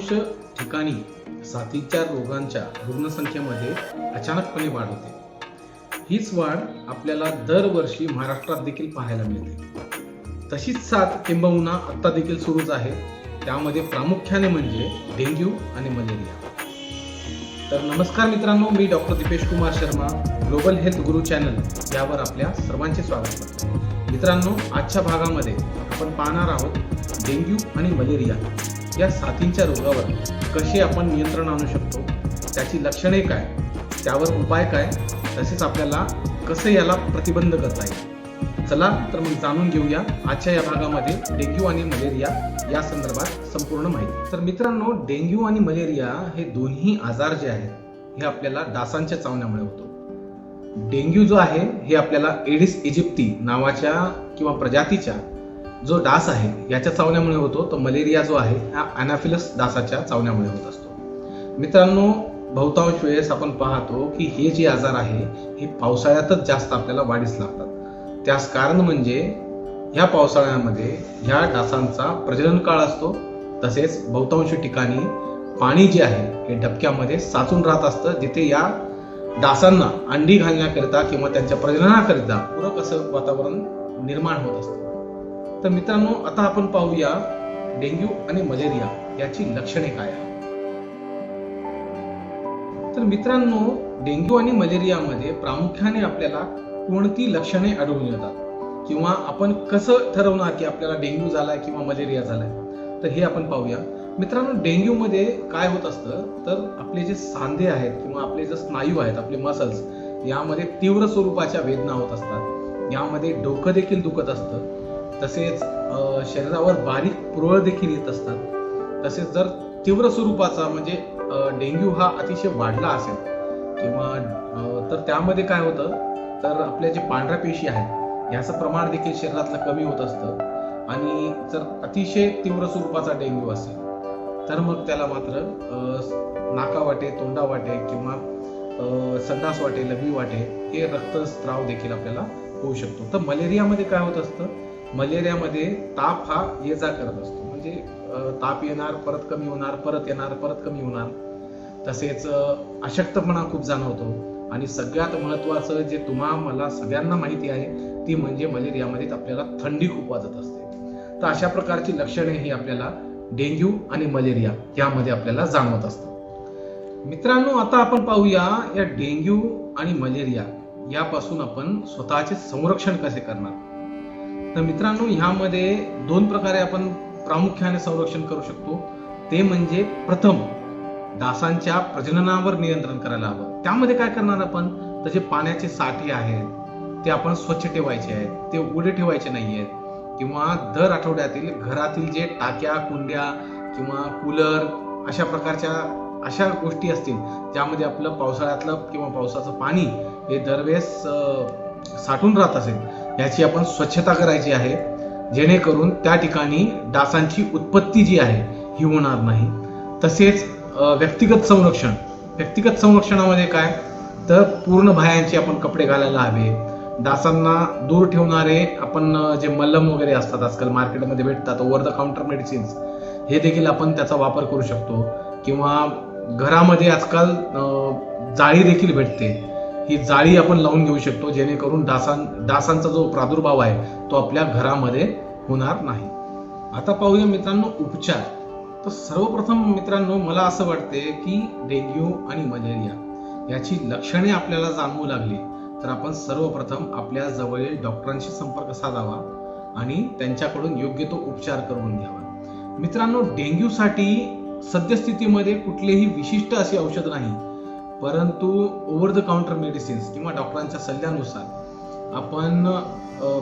बहुतांश ठिकाणी साथीच्या रोगांच्या रुग्णसंख्येमध्ये अचानकपणे वाढ होते. हीच वाढ आपल्याला दरवर्षी महाराष्ट्रात देखील पाहायला मिळते. तशीच साथ किंबहुना आत्ता देखील सुरूच आहे. त्यामध्ये प्रामुख्याने म्हणजे डेंग्यू आणि मलेरिया. तर नमस्कार मित्रांनो, मी doctor Dipesh Kumar Sharma, global health guru channel यावर आपल्या सर्वांचे स्वागत करतो. मित्रांनो, आजच्या भागामध्ये आपण पाहणार आहोत डेंग्यू आणि मलेरिया या साथींच्या रोगावर कसे आपण नियंत्रण आणू शकतो, त्याची लक्षणे काय, त्यावर उपाय काय, तसेच आपल्याला कसं याला प्रतिबंध करता येईल. चला तर मग जाणून घेऊया आजच्या या भागामध्ये डेंग्यू आणि मलेरिया या संदर्भात संपूर्ण माहिती. तर मित्रांनो, डेंग्यू आणि मलेरिया हे दोन्ही आजार जे आहेत हे आपल्याला डासांच्या चावण्यामुळे होतो. डेंग्यू जो आहे हे आपल्याला एडिस इजिप्ती नावाच्या किंवा प्रजातीच्या जो डास आहे याच्या चावण्यामुळे होतो. तर मलेरिया जो आहे हा अॅनाफिलस डासाच्या चावण्यामुळे होत असतो. मित्रांनो, बहुतांश वेळेस आपण पाहतो की हे जे आजार आहे हे पावसाळ्यातच जास्त आपल्याला वाढीस लागतात. त्यास कारण म्हणजे ह्या पावसाळ्यामध्ये ह्या डासांचा प्रजनन काळ असतो. तसेच बहुतांश ठिकाणी पाणी जे आहे हे डबक्यामध्ये साचून राहत असतं, जिथे या डासांना अंडी घालण्याकरिता किंवा त्यांच्या प्रजननाकरिता पूरक असं वातावरण निर्माण होत असतं. तर मित्रांनो, आता आपण पाहूया डेंग्यू आणि मलेरिया याची लक्षणे काय आहेत. तर मित्रांनो, डेंग्यू आणि मलेरियामध्ये प्रामुख्याने आपल्याला कोणती लक्षणे आढळून येतात किंवा आपण कसं ठरवणार की आपल्याला डेंग्यू झालाय किंवा मलेरिया झालाय, तर हे आपण पाहूया. मित्रांनो, डेंग्यू मध्ये काय होत असतं, तर आपले जे सांधे आहेत किंवा आपले जे स्नायू आहेत, आपले मसल्स, यामध्ये तीव्र स्वरूपाच्या वेदना होत असतात. यामध्ये डोकं देखील दुखत असतं. तसेच शरीरावर बारीक पुरळ देखील येत असतात. तसेच जर तीव्र स्वरूपाचा म्हणजे डेंग्यू हा अतिशय वाढला असेल किंवा तर त्यामध्ये काय होतं, तर आपल्या जे पांढऱ्या पेशी आहेत याचं प्रमाण देखील शरीरातलं कमी होत असतं. आणि जर अतिशय तीव्र स्वरूपाचा डेंग्यू असेल तर मग त्याला मात्र नाकावाटे, तोंडावाटे किंवा संडास वाटे, लघवी वाटे हे रक्तस्राव देखील आपल्याला होऊ शकतो. तर मलेरियामध्ये काय होत असतं, मलेरियामध्ये ताप हा ये जा करत असतो. म्हणजे ताप येणार, परत कमी होणार, परत येणार, परत कमी होणार. तसेच अशक्तपणा खूप जाणवतो. आणि सगळ्यात महत्वाचं जे मला सगळ्यांना माहिती आहे ती म्हणजे मलेरियामध्ये आपल्याला थंडी खूप वाजत असते. तर अशा प्रकारची लक्षणे ही आपल्याला डेंग्यू आणि मलेरिया यामध्ये आपल्याला जाणवत असतात. मित्रांनो, आता आपण पाहूया या डेंग्यू आणि मलेरिया यापासून आपण स्वतःचे संरक्षण कसे करणार. तर मित्रांनो, ह्यामध्ये दोन प्रकारे आपण प्रामुख्याने संरक्षण करू शकतो. ते म्हणजे प्रथम डासांच्या प्रजननावर नियंत्रण करायला हवं. त्यामध्ये काय करणार आपण, तर जे पाण्याचे साठे आहेत ते आपण स्वच्छ ठेवायचे आहेत, ते उघडे ठेवायचे नाहीयेत. किंवा दर आठवड्यातील घरातील जे टाक्या, कुंड्या किंवा कूलर अशा प्रकारच्या अशा गोष्टी असतील ज्यामध्ये आपलं पावसाळ्यातलं किंवा पावसाचं पाणी हे दरवेळेस साठून राहत असेल, याची आपण स्वच्छता करायची आहे, जेणेकरून त्या ठिकाणी डासांची उत्पत्ती जी आहे ही होणार नाही. तसेच व्यक्तिगत संरक्षणामध्ये काय, तर पूर्ण बाह्यांचे आपण कपडे घालायला हवे. डासांना दूर ठेवणारे आपण जे मलम वगैरे असतात आजकाल मार्केटमध्ये भेटतात, ओव्हर द काउंटर मेडिसिन्स, हे देखील आपण त्याचा वापर करू शकतो. किंवा घरामध्ये आजकाल जाळी देखील भेटते, ही जाळी आपण लावून घेऊ शकतो, जेणेकरून डासांचा जो प्रादुर्भाव आहे तो आपल्या घरामध्ये होणार नाही. आता पाहूया मित्रांनो उपचार. तर सर्वप्रथम मित्रांनो, मला असं वाटते की डेंग्यू आणि मलेरिया याची लक्षणे आपल्याला जाणवू लागली तर आपण सर्वप्रथम आपल्या जवळील डॉक्टरांशी संपर्क साधावा आणि त्यांच्याकडून योग्य तो उपचार करून घ्यावा. मित्रांनो, डेंग्यूसाठी सद्यस्थितीमध्ये कुठलेही विशिष्ट असे औषध नाही, परंतु ओव्हर द काउंटर मेडिसिन्स किंवा डॉक्टरांच्या सल्ल्यानुसार आपण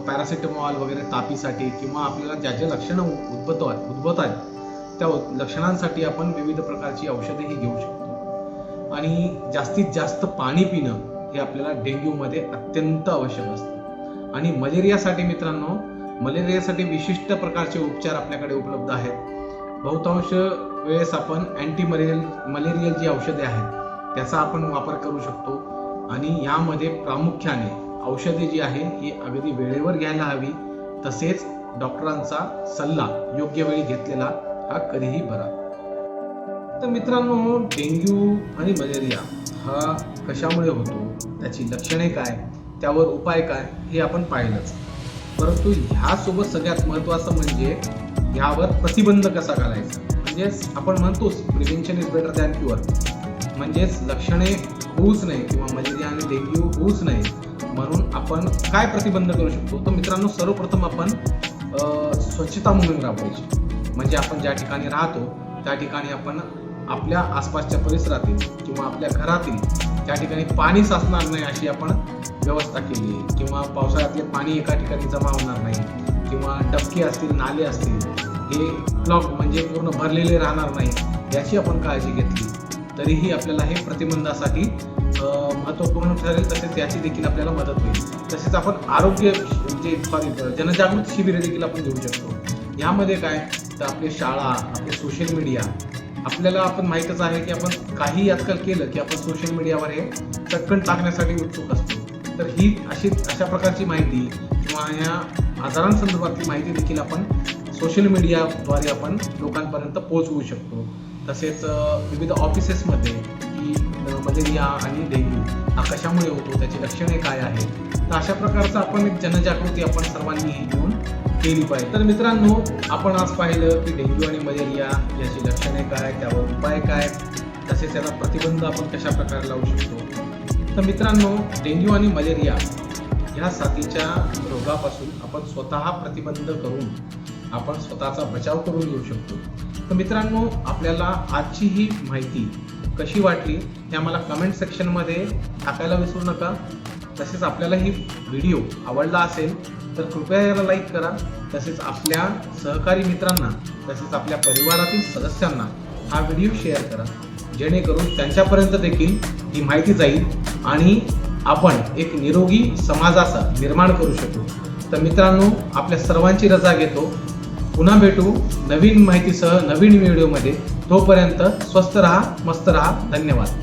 पॅरासिटामॉल वगैरे तापीसाठी किंवा आपल्याला ज्या ज्या लक्षणं उद्भवत आहेत त्या लक्षणांसाठी आपण विविध प्रकारची औषधेही घेऊ शकतो. आणि जास्तीत जास्त पाणी पिणं हे आपल्याला डेंग्यूमध्ये अत्यंत आवश्यक असतं. आणि मलेरियासाठी मित्रांनो, मलेरियासाठी विशिष्ट प्रकारचे उपचार आपल्याकडे उपलब्ध आहेत. बहुतांश वेळेस आपण मलेरियल जी औषधे आहेत त्याचा आपण वापर करू शकतो. आणि यामध्ये प्रामुख्याने औषधे जी आहे ही अगदी वेळेवर घ्यायला हवी. तसेच डॉक्टरांचा सल्ला योग्य वेळी घेतलेला हा कधीही बरा. तर मित्रांनो, डेंग्यू आणि मलेरिया हा कशामुळे होतो, त्याची लक्षणे काय, त्यावर उपाय काय, हे आपण पाहिलंच. परंतु ह्यासोबत सगळ्यात महत्त्वाचं म्हणजे ह्यावर प्रतिबंध कसा करायचा. म्हणजेच आपण म्हणतोच prevention is better than cure. म्हणजेच लक्षणे होऊच नाही किंवा मलेरिया आणि डेंग्यू होऊच नाही म्हणून आपण काय प्रतिबंध करू शकतो. तर मित्रांनो, सर्वप्रथम आपण स्वच्छता मोहीम राबवायची. म्हणजे आपण ज्या ठिकाणी राहतो त्या ठिकाणी आपण आपल्या आसपासच्या परिसरातील किंवा आपल्या घरातील त्या ठिकाणी पाणी साचणार नाही अशी आपण व्यवस्था केली आहे. किंवा पावसाळ्यातले पाणी एका ठिकाणी जमा होणार नाही किंवा डबके असतील, नाले असतील, हे ब्लॉक म्हणजे पूर्ण भरलेले राहणार नाही याची आपण काळजी घेतली तरीही आपल्याला हे प्रतिबंधासाठी महत्त्वपूर्ण ठरेल. तसेच याची देखील आपल्याला मदत होईल. तसेच आपण आरोग्य जनजागृती शिबिरे देखील आपण घेऊ शकतो. यामध्ये काय तर आपली शाळा, आपले सोशल मीडिया, आपल्याला आपण माहीतच आहे की आपण काही आजकाल केलं की आपण सोशल मीडियावर हे चटकन टाकण्यासाठी उत्सुक असतो. तर ही अशा प्रकारची माहिती किंवा या आजारांसंदर्भातली माहिती देखील आपण सोशल मीडियाद्वारे आपण लोकांपर्यंत पोहोचवू शकतो. तसेच विविध ऑफिसेसमध्ये की मलेरिया आणि डेंग्यू हा कशामुळे होतो, त्याची लक्षणे काय आहेत, तर अशा प्रकारचं आपण एक जनजागृती आपण सर्वांनी घेऊन केली पाहिजे. तर मित्रांनो, आपण आज पाहिलं की डेंग्यू आणि मलेरिया याची लक्षणे काय, त्यावर उपाय काय, तसेच याला प्रतिबंध आपण कशा प्रकारे लावू शकतो. तर मित्रांनो, डेंग्यू आणि मलेरिया ह्या साथीच्या रोगापासून आपण स्वतः प्रतिबंध करून आपण स्वतःचा बचाव करून घेऊ शकतो. तर मित्रांनो, आपल्याला आजची ही माहिती कशी वाटली हे आम्हाला कमेंट सेक्शनमध्ये टाकायला विसरू नका. तसेच आपल्याला ही व्हिडिओ आवडला असेल तर कृपया याला लाईक करा. तसेच आपल्या सहकारी मित्रांना तसेच आपल्या परिवारातील सदस्यांना हा व्हिडिओ शेअर करा, जेणेकरून त्यांच्यापर्यंत देखील ही माहिती जाईल आणि आपण एक निरोगी समाजाचं निर्माण करू शकू. तर मित्रांनो, आपल्या सर्वांची रजा घेतो. पुन्हा भेटू नवीन माहितीसह नवीन व्हिडिओमध्ये. तोपर्यंत स्वस्थ रहा, मस्त रहा. धन्यवाद.